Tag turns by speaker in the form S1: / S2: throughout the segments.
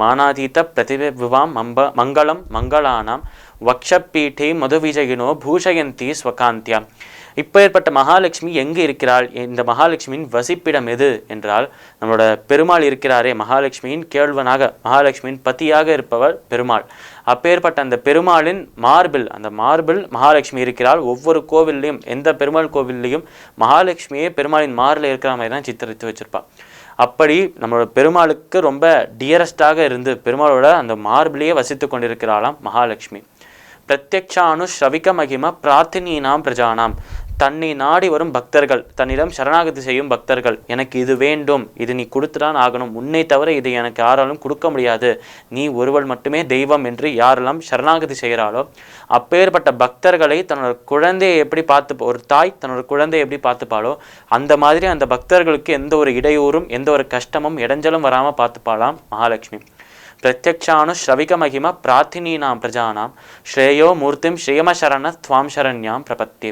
S1: மானாதீத பிரதிவிவாம் மங்களம் மங்களானாம் வக்ஷப்பீட்டை மதுவிஜயினோ பூஷயந்தி ஸ்வகாந்தியா. இப்பேற்பட்ட மகாலட்சுமி எங்கு இருக்கிறாள்? இந்த மகாலட்சுமியின் வசிப்பிடம் எது என்றால், நம்மளோட பெருமாள் இருக்கிறாரே, மகாலட்சுமியின் கேழ்வனாக, மகாலட்சுமியின் பத்தியாக இருப்பவர் பெருமாள். அப்பேற்பட்ட அந்த பெருமாளின் மார்பில், அந்த மார்பில் மகாலட்சுமி இருக்கிறாள். ஒவ்வொரு கோவில்லையும், எந்த பெருமாள் கோவில்லையும் மகாலட்சுமியே பெருமாளின் மார்பில் இருக்கிற மாதிரி தான் சித்தரித்து வச்சிருப்பா. அப்படி நம்மளோட பெருமாளுக்கு ரொம்ப டியரஸ்டாக இருந்து பெருமாளோட அந்த மார்பிலேயே வசித்து கொண்டிருக்கிறாளாம் மகாலட்சுமி. பிரத்யக்ஷானு ஸ்ரவிக மகிம பிரார்த்தினீனாம் பிரஜானாம். தன்னை நாடி வரும் பக்தர்கள், தன்னிடம் சரணாகதி செய்யும் பக்தர்கள், எனக்கு இது வேண்டும், இது நீ கொடுத்துதான் ஆகணும், உன்னை தவிர இதை எனக்கு யாராலும் கொடுக்க முடியாது, நீ ஒருவள் மட்டுமே தெய்வம் என்று யாரெல்லாம் சரணாகதி செய்கிறாளோ அப்பேற்பட்ட பக்தர்களை தன்னோட குழந்தையை எப்படி பார்த்து, ஒரு தாய் தன்னோட குழந்தையை எப்படி பார்த்துப்பாளோ அந்த மாதிரி அந்த பக்தர்களுக்கு எந்த ஒரு இடையூறும் எந்த ஒரு கஷ்டமும் இடைஞ்சலும் வராமல் பார்த்துப்பாளாம் மகாலட்சுமி. பிரத்யக்ஷானு ஸ்ரவிக மகிம பிரார்த்தினீனாம் பிரஜானாம் ஸ்ரேயோ மூர்த்திம் ஸ்ரீயமசரண துவாம் சரண்யாம் பிரபத்தி.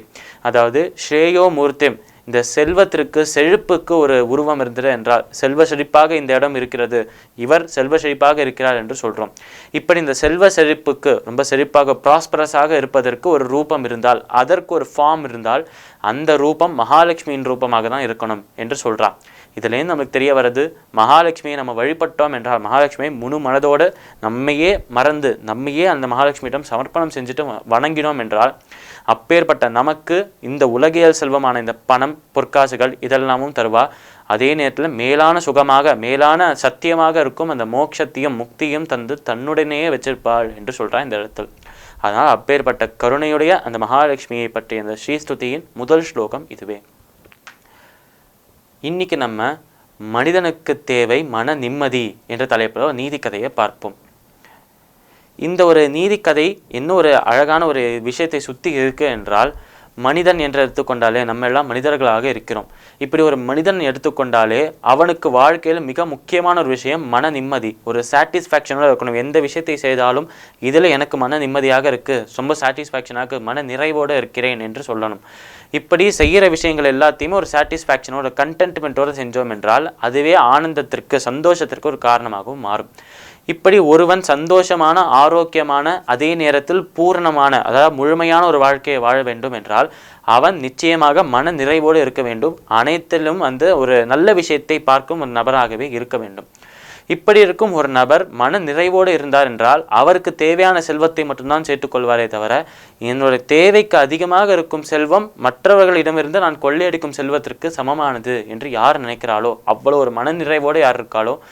S1: அதாவது ஸ்ரேயோ மூர்த்திம், இந்த செல்வத்திற்கு செழிப்புக்கு ஒரு உருவம் இருந்தது என்றால், செல்வ செழிப்பாக இந்த இடம் இருக்கிறது, இவர் செல்வ செழிப்பாக இருக்கிறார் என்று சொல்கிறோம். இப்படி இந்த செல்வ செழிப்புக்கு, ரொம்ப செழிப்பாக ப்ராஸ்பரஸாக இருப்பதற்கு ஒரு ரூபம் இருந்தால், அதற்கு ஒரு ஃபார்ம் இருந்தால், அந்த ரூபம் மகாலட்சுமியின் ரூபமாக தான் இருக்கணும் என்று சொல்கிறார். இதுலேருந்து நமக்கு தெரிய வருது, மகாலட்சுமியை நம்ம வழிபட்டோம் என்றால், மகாலட்சுமியை முழு மனதோடு நம்மையே மறந்து நம்மையே அந்த மகாலட்சுமியிடம் சமர்ப்பணம் செஞ்சுட்டு வணங்கினோம் என்றால், அப்பேற்பட்ட நமக்கு இந்த உலகியல் செல்வமான இந்த பணம் பொற்காசுகள் இதெல்லாமும் தருவா. அதே நேரத்தில் மேலான சுகமாக, மேலான சத்தியமாக இருக்கும் அந்த மோட்சத்தையும் முக்தியும் தந்து தன்னுடனேயே வச்சிருப்பாள் என்று சொல்கிறான் இந்த இடத்தில். அதனால் அப்பேற்பட்ட கருணையுடைய அந்த மகாலட்சுமியை பற்றிய இந்த ஸ்ரீஸ்துதியின் முதல் ஸ்லோகம் இதுவே. இன்னைக்கு நம்ம மனிதனுக்கு தேவை மன நிம்மதி என்ற தலைப்பில் நீதி கதையை பார்ப்போம். இந்த ஒரு நீதி கதை என்ன ஒரு அழகான ஒரு விஷயத்தை சுற்றி இருக்கு என்றால், மனிதன் என்று எடுத்துக்கொண்டாலே நம்ம எல்லாம் மனிதர்களாக இருக்கிறோம். இப்படி ஒரு மனிதன் எடுத்துக்கொண்டாலே அவனுக்கு வாழ்க்கையில் மிக முக்கியமான ஒரு விஷயம் மன நிம்மதி, ஒரு சாட்டிஸ்ஃபேக்ஷனோட இருக்கணும். எந்த விஷயத்தை செய்தாலும் இதில் எனக்கு மன நிம்மதியாக இருக்குது, ரொம்ப சாட்டிஸ்ஃபேக்ஷனாக மன நிறைவோடு இருக்கிறேன் என்று சொல்லணும். இப்படி செய்கிற விஷயங்கள் எல்லாத்தையுமே ஒரு சாட்டிஸ்ஃபேக்ஷனோட கண்டென்ட்மெண்ட்டோடு செஞ்சோம் என்றால் அதுவே ஆனந்தத்திற்கு சந்தோஷத்திற்கு ஒரு காரணமாகவும் மாறும். இப்படி ஒருவன் சந்தோஷமான ஆரோக்கியமான அதே நேரத்தில் பூரணமான அதாவது முழுமையான ஒரு வாழ்க்கையை வாழ வேண்டும் என்றால் அவன் நிச்சயமாக மன நிறைவோடு இருக்க வேண்டும். அனைத்திலும் ஒரு நல்ல விஷயத்தை பார்க்கும் ஒரு நபராகவே இருக்க வேண்டும். இப்படி இருக்கும் ஒரு நபர் மன நிறைவோடு இருந்தார் என்றால் அவருக்கு தேவையான செல்வத்தை மட்டும்தான் சேர்த்துக்கொள்வாரே தவிர, என்னுடைய தேவைக்கு அதிகமாக இருக்கும் செல்வம் மற்றவர்களிடமிருந்து நான் கொள்ளையடிக்கும் செல்வத்திற்கு சமமானது என்று யார் நினைக்கிறாளோ, அவ்வளோ ஒரு மன நிறைவோடு யார் இருக்காளோ